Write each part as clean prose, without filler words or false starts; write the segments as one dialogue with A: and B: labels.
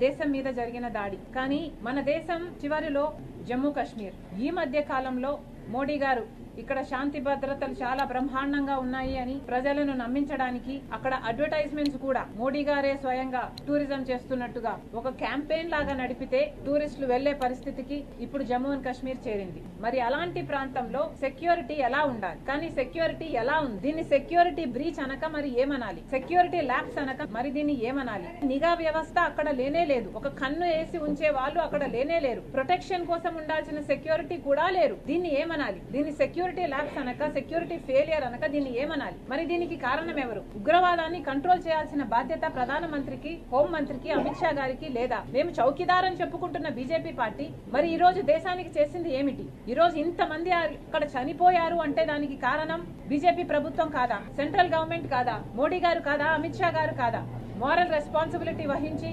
A: దేశం మీద జరిగిన దాడి. కానీ మన దేశం చివరిలో జమ్మూ కాశ్మీర్. ఈ మధ్య కాలంలో మోడీ గారు ఇక్కడ శాంతి భద్రతలు చాలా బ్రహ్మాండంగా ఉన్నాయి అని ప్రజలను నమ్మించడానికి అక్కడ అడ్వర్టైజ్మెంట్స్ కూడా మోడీ గారే స్వయంగా టూరిజం చేస్తున్నట్టుగా ఒక క్యాంపెయిన్ లాగా నడిపితే టూరిస్టులు వెళ్లే పరిస్థితికి ఇప్పుడు జమ్మూ అండ్ కాశ్మీర్ చేరింది. మరి అలాంటి ప్రాంతంలో సెక్యూరిటీ ఎలా ఉండాలి? కానీ సెక్యూరిటీ ఎలా ఉంది? దీన్ని సెక్యూరిటీ బ్రీచ్ అనక మరి ఏమనాలి? సెక్యూరిటీ ల్యాబ్స్ అనక మరి దీన్ని ఏమనాలి? నిఘా వ్యవస్థ అక్కడ లేనే లేదు. ఒక కన్ను వేసి ఉంచే వాళ్ళు అక్కడ లేనే లేరు. ప్రొటెక్షన్ కోసం ఉండాల్సిన సెక్యూరిటీ కూడా లేరు. దీన్ని ఏమనాలి? దీన్ని సెక్యూరిటీ ల్యాబ్స్ అనక, సెక్యూరిటీ ఫెయిలియర్ అనక దీన్ని ఏమనాలి? మరి దీనికి కారణం ఎవరు? ఉగ్రవాదాన్ని కంట్రోల్ చేయాల్సిన బాధ్యత ప్రధానమంత్రికి, హోంమంత్రికి, అమిత్ షా గారికి లేదా? మేము చౌకీదార్ అని చెప్పుకుంటున్న బీజేపీ పార్టీ మరి ఈ రోజు దేశానికి చేసింది ఏమిటి? ఈ రోజు ఇంతమంది అక్కడ చనిపోయారు అంటే దానికి కారణం బీజేపీ ప్రభుత్వం కాదా? సెంట్రల్ గవర్నమెంట్ కాదా? మోడీ గారు కాదా? అమిత్ షా గారు కాదా? మోరల్ రెస్పాన్సిబిలిటీ వహించి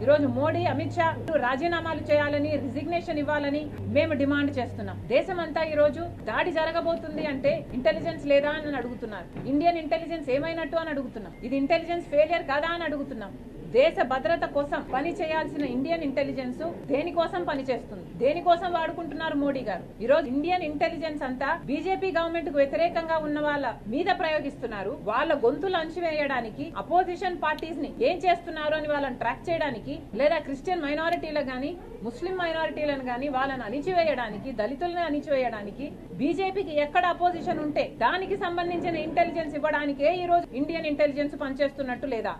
A: ఈరోజు మోడీ, అమిత్ షా రాజీనామాలు చేయాలని, రిజిగ్నేషన్ ఇవ్వాలని మేము డిమాండ్ చేస్తున్నాం. దేశమంతా ఈ రోజు దాడి జరగబోతుంది అంటే ఇంటెలిజెన్స్ లేదా అని అడుగుతున్నారు. ఇండియన్ ఇంటెలిజెన్స్ ఏమైనట్టు అని అడుగుతున్నాం. ఇది ఇంటెలిజెన్స్ ఫెయిలియర్ కాదా అని అడుగుతున్నాం. దేశ భద్రత కోసం పని చేయాల్సిన ఇండియన్ ఇంటెలిజెన్స్ దేనికోసం పనిచేస్తుంది? దేనికోసం వాడుకుంటున్నారు మోడీ గారు? ఈ రోజు ఇండియన్ ఇంటెలిజెన్స్ అంతా బీజేపీ గవర్నమెంట్ కు వ్యతిరేకంగా ఉన్న వాళ్ళ మీద ప్రయోగిస్తున్నారు. వాళ్ళ గొంతులు అణచివేయడానికి, అపోజిషన్ పార్టీస్ ని ఏం చేస్తున్నారు అని వాళ్ళని ట్రాక్ చేయడానికి, లేదా క్రిస్టియన్ మైనారిటీలకు గానీ, ముస్లిం మైనారిటీలను గానీ వాళ్ళని అణిచివేయడానికి, దళితులను అణిచివేయడానికి బీజేపీకి ఎక్కడ అపోజిషన్ ఉంటే దానికి సంబంధించిన ఇంటెలిజెన్స్ ఇవ్వడానికే ఈ రోజు ఇండియన్ ఇంటెలిజెన్స్ పనిచేస్తున్నట్టు లేదా?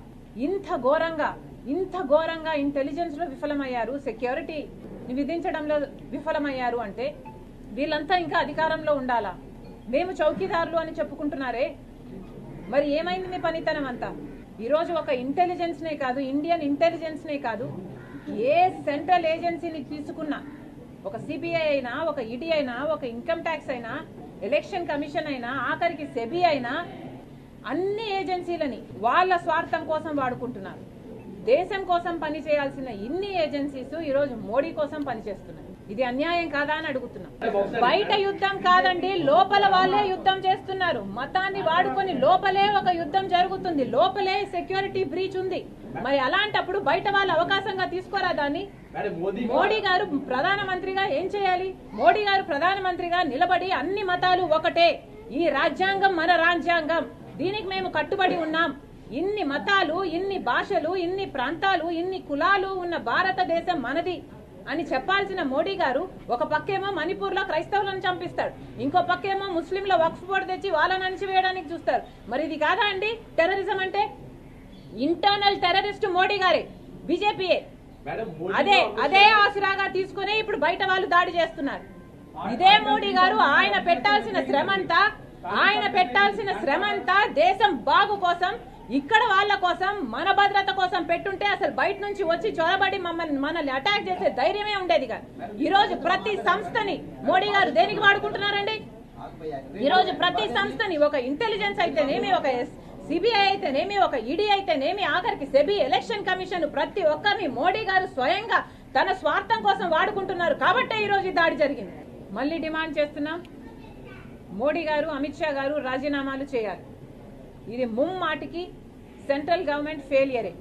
A: ఇంత ఘోరంగా ఇంటెలిజెన్స్ లో విఫలమయ్యారు, సెక్యూరిటీ విధించడంలో విఫలమయ్యారు అంటే వీళ్ళంతా ఇంకా అధికారంలో ఉండాలా? మేము చౌకీదారులు అని చెప్పుకుంటున్నారే, మరి ఏమైంది మీ పనితనం అంతా? ఈ రోజు ఒక ఇంటెలిజెన్స్ నే కాదు, ఇండియన్ ఇంటెలిజెన్స్ నే కాదు, ఏ సెంట్రల్ ఏజెన్సీని తీసుకున్నా, ఒక సిబిఐ అయినా, ఒక ఈడీ అయినా, ఒక ఇన్కమ్ ట్యాక్స్ అయినా, ఎలక్షన్ కమిషన్ అయినా, ఆఖరికి సెబీ అయినా, అన్ని ఏజెన్సీలని వాళ్ళ స్వార్థం కోసం వాడుకుంటున్నారు. దేశం కోసం పని చేయాల్సిన ఇన్ని ఏజెన్సీస్ ఈ రోజు మోడీ కోసం పనిచేస్తున్నాయి. ఇది అన్యాయం కాదా అని అడుగుతున్నాం. బయట యుద్ధం కాదండి, లోపల వాళ్ళే యుద్ధం చేస్తున్నారు. మతాన్ని వాడుకొని లోపలే ఒక యుద్ధం జరుగుతుంది, లోపలే సెక్యూరిటీ బ్రీచ్ ఉంది. మరి అలాంటప్పుడు బయట వాళ్ళు అవకాశంగా తీసుకోరా దాన్ని? మోడీ గారు ప్రధానమంత్రిగా ఏం చేయాలి? మోడీ గారు ప్రధానమంత్రిగా నిలబడి అన్ని మతాలు ఒకటే, ఈ రాజ్యాంగం మన రాజ్యాంగం, దీనికి మేము కట్టుబడి ఉన్నాం, ఇన్ని మతాలు, ఇన్ని భాషలు, ఇన్ని ప్రాంతాలు, ఇన్ని కులాలు ఉన్న భారతదేశం మనది అని చెప్పాల్సిన మోడీ గారు ఒక పక్కేమో మణిపూర్ లో క్రైస్తవులను చంపిస్తాడు, ఇంకో పక్కేమో ముస్లింల వక్ఫ్ బోర్డు తెచ్చి వాళ్ళని అణిచివేయడానికి చూస్తారు. మరి ఇది కాదా అండి టెర్రరిజం అంటే? ఇంటర్నల్ టెర్రరిస్ట్ మోడీ గారే, బీజేపీయే. అదే ఆసరాగా తీసుకుని ఇప్పుడు బయట వాళ్ళు దాడి చేస్తున్నారు. ఇదే మోడీ గారు ఆయన పెట్టాల్సిన శ్రమంతా దేశం బాగు కోసం, ఇక్కడ వాళ్ళ కోసం, మన భద్రత కోసం పెట్టుంటే అసలు బయట నుంచి వచ్చి చొరబడి మనల్ని అటాక్ చేసే ధైర్యమే ఉండేది కాదు. ఈ రోజు ప్రతి సంస్థని మోడీ గారు దేనికి వాడుకుంటున్నారండి? ఈ రోజు ప్రతి సంస్థని, ఒక ఇంటెలిజెన్స్ అయితేనేమి, ఒక సిబిఐ అయితేనేమి, ఒక ఈడీ అయితేనేమి, ఆఖరికి సెబీ, ఎలక్షన్ కమిషన్, ప్రతి ఒక్కరిని మోడీ గారు స్వయంగా తన స్వార్థం కోసం వాడుకుంటున్నారు. కాబట్టే ఈ రోజు దాడి జరిగింది. మళ్ళీ డిమాండ్ చేస్తున్నాం, మోడీ గారు, అమిత్ షా గారు రాజీనామాలు చేయాలి. ఇది ముమ్మాటికి సెంట్రల్ గవర్నమెంట్ ఫెయిలియరే.